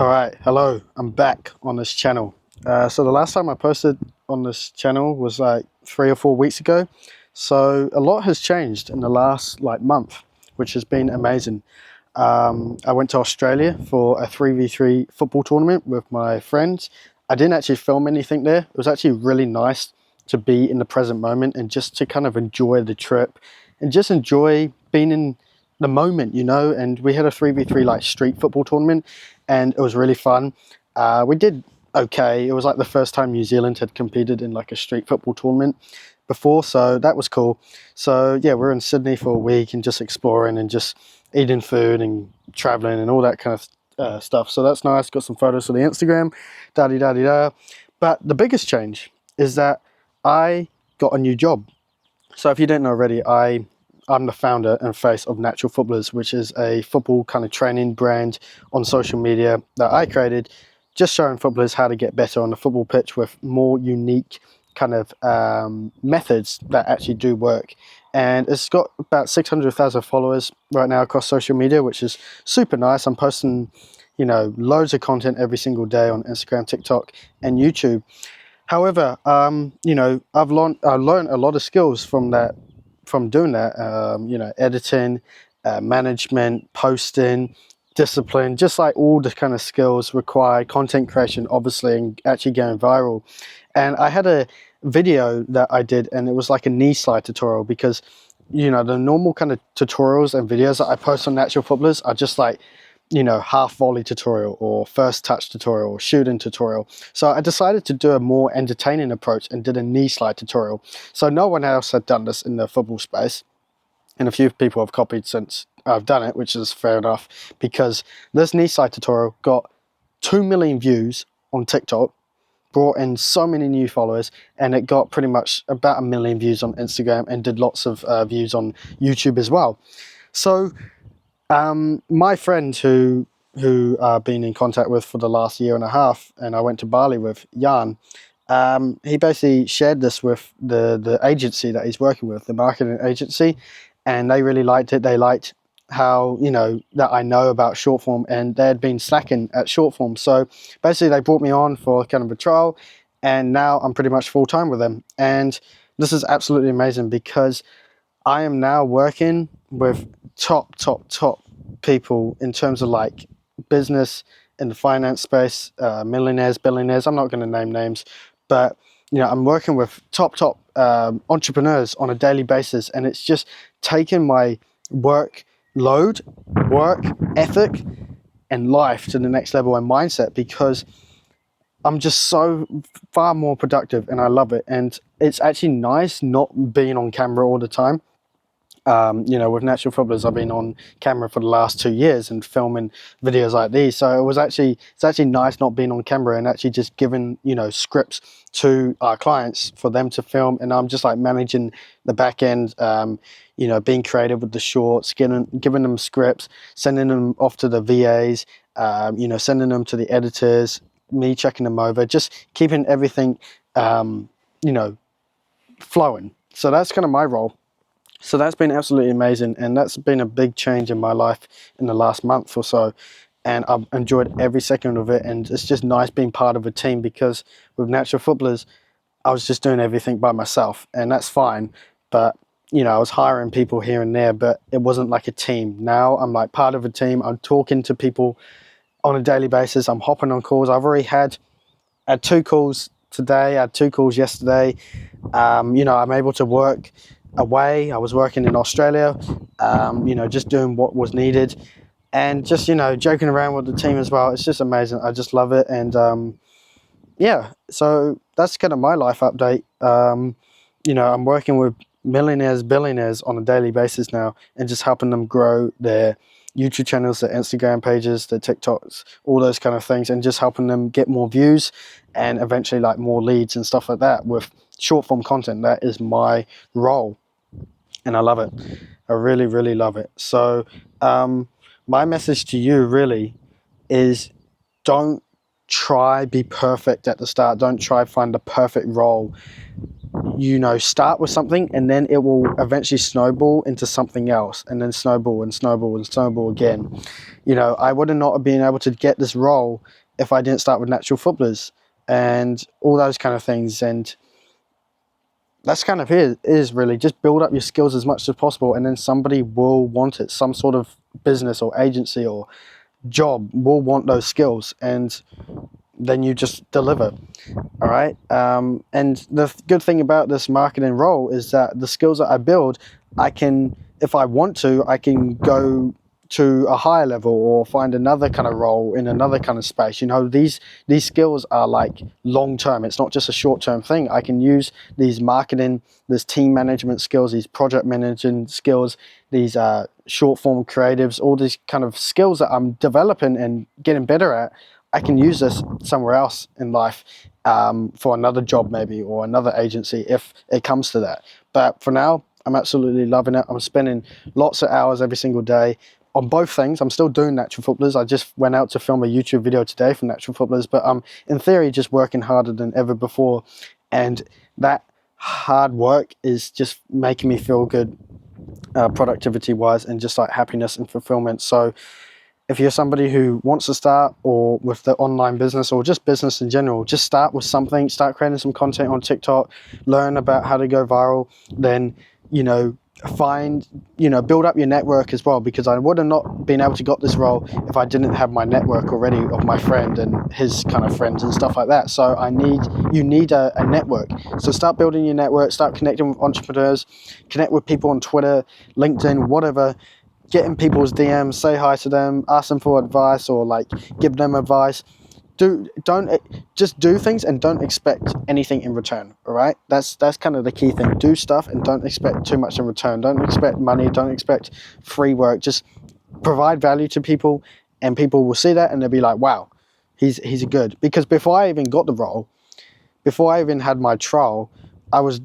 All right, hello, I'm back on this channel. So the last time I posted on this channel was like 3 or 4 weeks ago. So a lot has changed in the last month, which has been amazing. I went to Australia for a 3v3 football tournament with my friends. I didn't actually film anything there. It was actually really nice to be in the present moment and just to kind of enjoy the trip and just enjoy being in the moment, and we had a 3v3 street football tournament and it was really fun. We did okay. It was like the first time New Zealand had competed in like a street football tournament before, so that was cool. So yeah, we're in Sydney for a week and just exploring and just eating food and traveling and all that kind of stuff. So that's nice. Got some photos for the Instagram, da di da di da. But the biggest change is that I got a new job. So if you didn't know already, I'm the founder and face of Natural Footballers, which is a football kind of training brand on social media that I created, just showing footballers how to get better on the football pitch with more unique kind of methods that actually do work. And it's got about 600,000 followers right now across social media, which is super nice. I'm posting, loads of content every single day on Instagram, TikTok, and YouTube. However, I learned a lot of skills from doing that. Editing, management, posting, discipline, just like all the kind of skills required, content creation, obviously, and actually going viral. And I had a video that I did, and it was like a knee slide tutorial because, the normal kind of tutorials and videos that I post on Natural Footballers are just like, half volley tutorial or first touch tutorial or shooting tutorial. So I decided to do a more entertaining approach and did a knee slide tutorial. So no one else had done this in the football space, and a few people have copied since I've done it, which is fair enough, because this knee slide tutorial got 2 million views on TikTok, brought in so many new followers, and it got pretty much about 1 million views on Instagram and did lots of views on YouTube as well. So my friend who I've been in contact with for the last year and a half, and I went to Bali with, Jan, he basically shared this with the agency that he's working with, the marketing agency, and they really liked it. They liked how, that I know about short form, and they had been slacking at short form. So basically they brought me on for kind of a trial, and now I'm pretty much full time with them. And this is absolutely amazing because I am now working with top people in terms of like business in the finance space, millionaires, billionaires. I'm not going to name names, but I'm working with top entrepreneurs on a daily basis, and it's just taken my work load, work ethic, and life to the next level and mindset because I'm just so far more productive, and I love it. And it's actually nice not being on camera all the time. With Natural Footballers, I've been on camera for the last 2 years and filming videos like these. So it's actually nice not being on camera and actually just giving, scripts to our clients for them to film. And I'm just like managing the back end, being creative with the shorts, giving them scripts, sending them off to the VAs, sending them to the editors, me checking them over, just keeping everything, flowing. So that's kind of my role. So that's been absolutely amazing, and that's been a big change in my life in the last month or so, and I've enjoyed every second of it. And it's just nice being part of a team because with Natural Footballers, I was just doing everything by myself, and that's fine. But I was hiring people here and there, but it wasn't like a team. Now I'm like part of a team. I'm talking to people on a daily basis. I'm hopping on calls. I've already had 2 calls today. I had 2 calls yesterday. I'm able to work away. I was working in Australia, just doing what was needed and just, joking around with the team as well. It's just amazing. I just love it. And yeah, so that's kind of my life update. I'm working with millionaires, billionaires on a daily basis now and just helping them grow their YouTube channels, their Instagram pages, their TikToks, all those kind of things, and just helping them get more views and eventually like more leads and stuff like that with short form content. That is my role, and I love it. I really, really love it. So my message to you really is, don't try be perfect at the start. Don't try find the perfect role. you know, start with something, and then it will eventually snowball into something else, and then snowball and snowball and snowball again. You know, I would have not have been able to get this role if I didn't start with natural footballers and all those kind of things. And that's kind of it is really just build up your skills as much as possible, and then somebody will want it. Some sort of business or agency or job will want those skills, and then you just deliver. All right. And the good thing about this marketing role is that the skills that I build, I can, if I want to, I can go to a higher level or find another kind of role in another kind of space. You know, these skills are like long term. It's not just a short term thing. I can use these marketing, this team management skills, these project managing skills, these short form creatives, all these kind of skills that I'm developing and getting better at. I can use this somewhere else in life, for another job maybe, or another agency if it comes to that. But for now, I'm absolutely loving it. I'm spending lots of hours every single day on both things. I'm still doing natural footballers. I just went out to film a YouTube video today for natural footballers, but I'm in theory just working harder than ever before. And that hard work is just making me feel good, productivity wise, and just like happiness and fulfillment. So if you're somebody who wants to start or with the online business or just business in general, just start with something, start creating some content on TikTok, learn about how to go viral, then, you know, build up your network as well, because I would have not been able to got this role if I didn't have my network already of my friend and his kind of friends and stuff like that. So you need a network. So start building your network, start connecting with entrepreneurs, connect with people on Twitter, LinkedIn, whatever. Get in people's DMs, say hi to them, ask them for advice, or like give them advice. Just do things and don't expect anything in return. All right, that's kind of the key thing. Do stuff and don't expect too much in return. Don't expect money. Don't expect free work. Just provide value to people, and people will see that and they'll be like, wow, he's good. Because before I even got the role, before I even had my trial, I was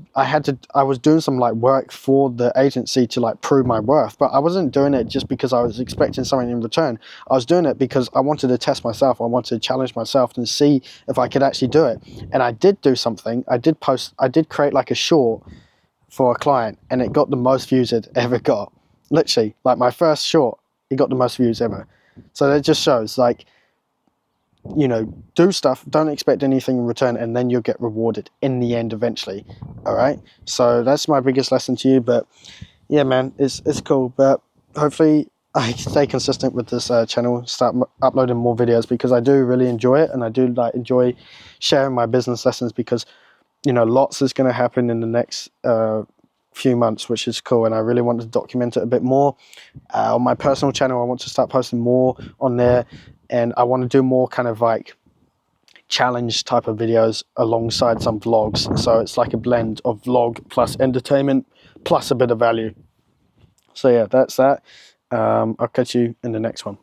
doing some like work for the agency to like prove my worth, but I wasn't doing it just because I was expecting something in return. I was doing it because I wanted to test myself. I wanted to challenge myself and see if I could actually do it. And I did do something. I did create like a short for a client, and it got the most views it ever got. Literally, like my first short, it got the most views ever. So that just shows, like, you know, do stuff, don't expect anything in return, and then you'll get rewarded in the end eventually. All right, so that's my biggest lesson to you. But yeah, man, it's cool, but hopefully I stay consistent with this channel, start uploading more videos, because I do really enjoy it, and I do like enjoy sharing my business lessons, because, you know, lots is going to happen in the next few months, which is cool, and I really want to document it a bit more. On my personal channel, I want to start posting more on there, and I want to do more kind of like challenge type of videos alongside some vlogs, so it's like a blend of vlog plus entertainment plus a bit of value. So yeah, that's that. I'll catch you in the next one.